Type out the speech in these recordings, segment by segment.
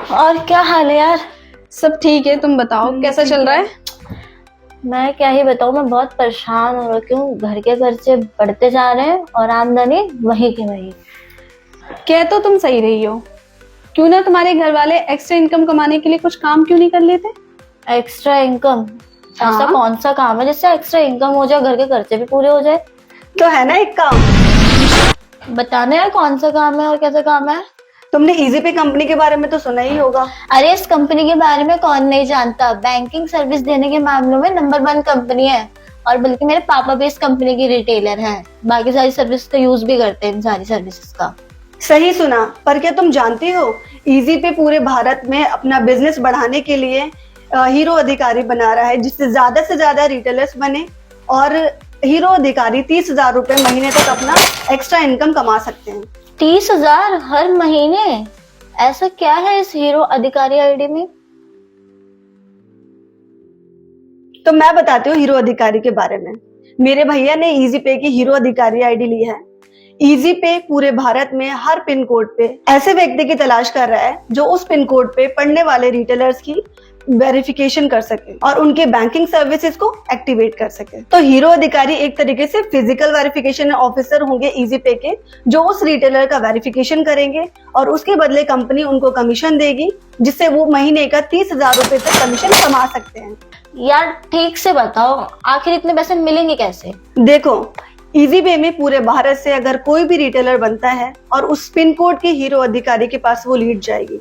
और क्या हाल है यार। सब ठीक है, तुम बताओ कैसा चल रहा है। मैं क्या ही बताऊँ, मैं बहुत परेशान हो रखी हूँ। घर के खर्चे बढ़ते जा रहे हैं और आमदनी वही की वही। कह तो तुम सही रही हो, क्यों ना तुम्हारे घर वाले एक्स्ट्रा इनकम कमाने के लिए कुछ काम क्यों नहीं कर लेते। Extra income? हाँ। ऐसा कौन सा काम है जिससे एक्स्ट्रा इनकम हो जाए, घर के खर्चे भी पूरे हो जाए? तो है ना एक काम। बताना यार, कौन सा काम है और कैसा काम है? तुमने इजी पे कंपनी के बारे में तो सुना ही होगा। अरे इस कंपनी के बारे में कौन नहीं जानता। बैंकिंग सर्विस देने के मामलों में नंबर 1 कंपनी है। और बल्कि मेरे पापा भी इस कंपनी की रिटेलर हैं। बाकी सारी सर्विस तो यूज भी करते हैं इन सारी सर्विसेज का। सही सुना, पर क्या तुम जानती हो इजी पे पूरे भारत में अपना बिजनेस बढ़ाने के लिए हीरो अधिकारी बना रहा है, जिससे से ज्यादा रिटेलर्स बने और हीरो अधिकारी 30,000 रुपए महीने तक अपना एक्स्ट्रा इनकम कमा सकते हैं। 30,000 हर महीने? ऐसा क्या है इस हीरो अधिकारी आईडी में? तो मैं बताती हूँ हीरो अधिकारी के बारे में। मेरे भैया ने इजी पे की हीरो अधिकारी आईडी ली है। इजी पे पूरे भारत में हर पिन कोड पे ऐसे व्यक्ति की तलाश कर रहा है जो उस पिन कोड पे पढ़ने वाले रिटेलर्स की वेरिफिकेशन कर सके और उनके बैंकिंग सर्विसेज को एक्टिवेट कर सके। तो हीरो अधिकारी एक तरीके से फिजिकल वेरिफिकेशन ऑफिसर होंगे इजी पे के, जो उस रिटेलर का वेरिफिकेशन करेंगे और उसके बदले कंपनी उनको कमीशन देगी, जिससे वो महीने का 30,000 रुपए तक कमीशन कमा सकते हैं। यार ठीक से बताओ, आखिर इतने पैसे मिलेंगे कैसे? देखो, इजी पे में पूरे भारत से अगर कोई भी रिटेलर बनता है और उस पिन कोड के हीरो अधिकारी के पास वो लीड जाएगी।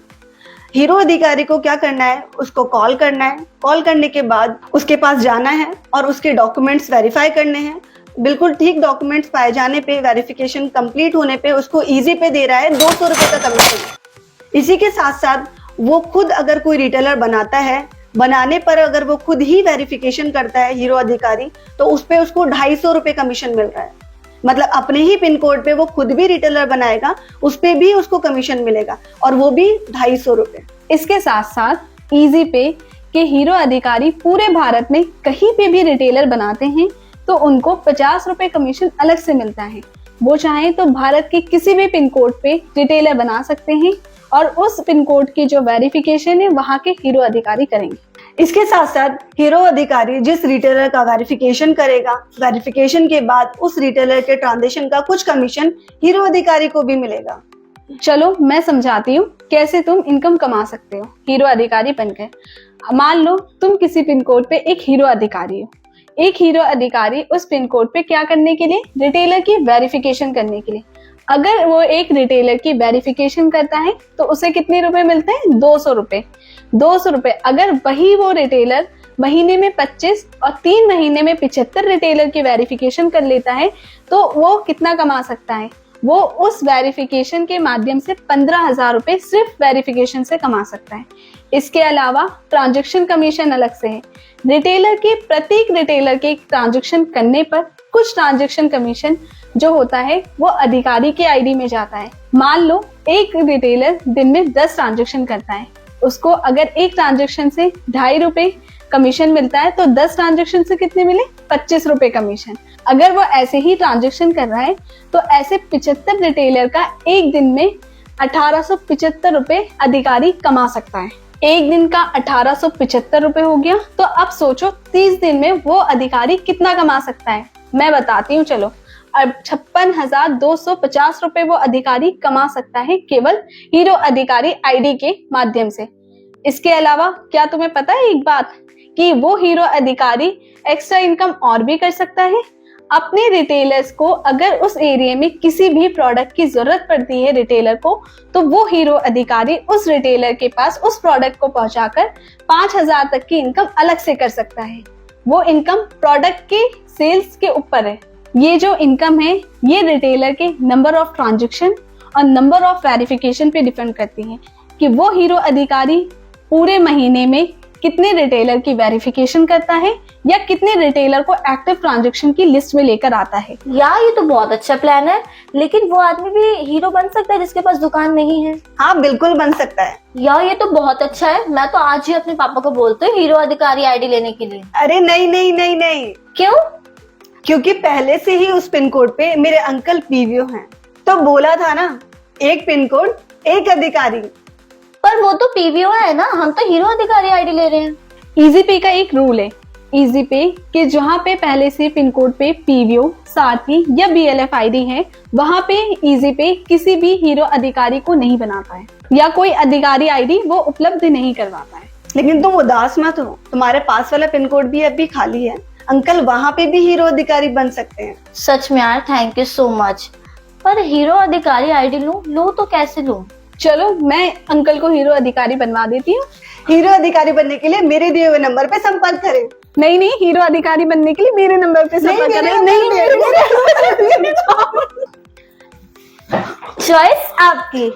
हीरो अधिकारी को क्या करना है, उसको कॉल करना है। कॉल करने के बाद उसके पास जाना है और उसके डॉक्यूमेंट्स वेरीफाई करने हैं। बिल्कुल ठीक डॉक्यूमेंट्स पाए जाने पे, वेरिफिकेशन कंप्लीट होने पे उसको इजी पे दे रहा है 200 रुपए का कमीशन। इसी के साथ साथ वो खुद अगर कोई रिटेलर बनाता है, बनाने पर अगर वो खुद ही वेरिफिकेशन करता है हीरो अधिकारी, तो उस पे उसको 250 रुपए कमीशन मिल रहा है। मतलब अपने ही पिन कोड पे वो खुद भी रिटेलर बनाएगा, उस पे भी उसको कमीशन मिलेगा और वो भी 250 रुपए। इसके साथ साथ इजी पे के हीरो अधिकारी पूरे भारत में कहीं पे भी रिटेलर बनाते हैं तो उनको 50 रुपए कमीशन अलग से मिलता है। वो चाहे तो भारत के किसी भी पिन कोड पे रिटेलर बना सकते हैं और उस पिन कोड की जो वेरिफिकेशन है वहाँ के हीरो अधिकारी करेंगे। इसके साथ साथ हीरो अधिकारी जिस रिटेलर का वेरिफिकेशन करेगा, वेरिफिकेशन के बाद उस रिटेलर के ट्रांजेक्शन का कुछ कमीशन हीरो अधिकारी को भी मिलेगा। चलो मैं समझाती हूँ कैसे तुम इनकम कमा सकते हो हीरो अधिकारी बनकर। मान लो तुम किसी पिन कोड पे एक हीरो अधिकारी हो। एक हीरो अधिकारी उस पिन कोड पे क्या करने के लिए? रिटेलर की वेरिफिकेशन करने के लिए। अगर वो एक रिटेलर की वेरिफिकेशन करता है तो उसे कितने रुपए मिलते हैं? 200 रुपए। 200 रुपए। अगर वही वो रिटेलर महीने में 25 और 3 महीने में 75 रिटेलर की वेरिफिकेशन कर लेता है तो वो कितना कमा सकता है? वो उस वेरिफिकेशन के माध्यम से 15,000 रुपए सिर्फ वेरिफिकेशन से कमा सकता है। इसके अलावा ट्रांजैक्शन कमीशन अलग से है। प्रत्येक रिटेलर के ट्रांजैक्शन करने पर कुछ ट्रांजैक्शन कमीशन जो होता है वो अधिकारी के आईडी में जाता है। मान लो एक रिटेलर दिन में 10 ट्रांजैक्शन करता है, उसको अगर एक ट्रांजैक्शन से 2.5 रुपए कमीशन मिलता है तो 10 ट्रांजैक्शन से कितने मिले? 25 रुपए कमीशन। अगर वो ऐसे ही ट्रांजैक्शन कर रहा है तो ऐसे 75 रिटेलर का एक दिन में 1875 रुपए अधिकारी कमा सकता है। एक दिन का 1875 रुपए हो गया, तो अब सोचो 30 दिन में वो अधिकारी कितना कमा सकता है। मैं बताती हूँ, चलो। अब 56,250 रुपए वो अधिकारी कमा सकता है केवल हीरो अधिकारी आईडी के माध्यम से। इसके अलावा क्या तुम्हें पता है एक बात, कि वो हीरो अधिकारी एक्स्ट्रा इनकम और भी कर सकता है। अपने रिटेलर्स को अगर उस एरिया में किसी भी प्रोडक्ट की जरूरत पड़ती है रिटेलर को, तो वो हीरो अधिकारी उस रिटेलर के पास उस प्रोडक्ट को पहुंचाकर 5,000 तक की इनकम अलग से कर सकता है। वो इनकम प्रोडक्ट के सेल्स के ऊपर है। ये जो इनकम है ये रिटेलर के नंबर ऑफ ट्रांजैक्शन और नंबर ऑफ वेरिफिकेशन पे डिपेंड करती है कि वो हीरो अधिकारी पूरे महीने में कितने रिटेलर की वेरिफिकेशन करता है या कितने रिटेलर को एक्टिव ट्रांजैक्शन की लिस्ट में लेकर आता है। यार ये तो बहुत अच्छा प्लान है, लेकिन वो आदमी भी हीरो बन सकता है जिसके पास दुकान नहीं है? हाँ बिल्कुल बन सकता है। यार ये तो बहुत अच्छा है। मैं तो आज ही अपने पापा को बोलते हूँ हीरो अधिकारी आईडी लेने के लिए। अरे नहीं नहीं नहीं नहीं। क्यों? क्योंकि पहले से ही उस पिन कोड पे मेरे अंकल पीवीओ हैं। तो बोला था ना, एक पिन कोड एक अधिकारी। पर वो तो पीवीओ है ना, हम तो हीरो अधिकारी आईडी ले रहे हैं। इजी पे का एक रूल है इजी पे कि जहां पे पहले से पिन कोड पे पीवीओ, सारथी या बीएलएफ आईडी है, वहां पे इजी पे किसी भी हीरो अधिकारी को नहीं बनाता है या कोई अधिकारी आईडी वो उपलब्ध नहीं करवाता है। लेकिन तुम उदास मत हो, तुम्हारे पास वाला पिन कोड भी अभी खाली है। अंकल वहां पे भी हीरो अधिकारी बन सकते हैं। सच में यार, थैंक यू सो मच। पर हीरो अधिकारी आईडी लूं तो कैसे लूं? चलो मैं अंकल को हीरो अधिकारी बनवा देती हूँ। हीरो अधिकारी बनने के लिए मेरे दिए हुए नंबर पे संपर्क करें। नहीं, हीरो अधिकारी बनने के लिए मेरे नंबर पे संपर्क करें। नहीं, चॉइस आपकी।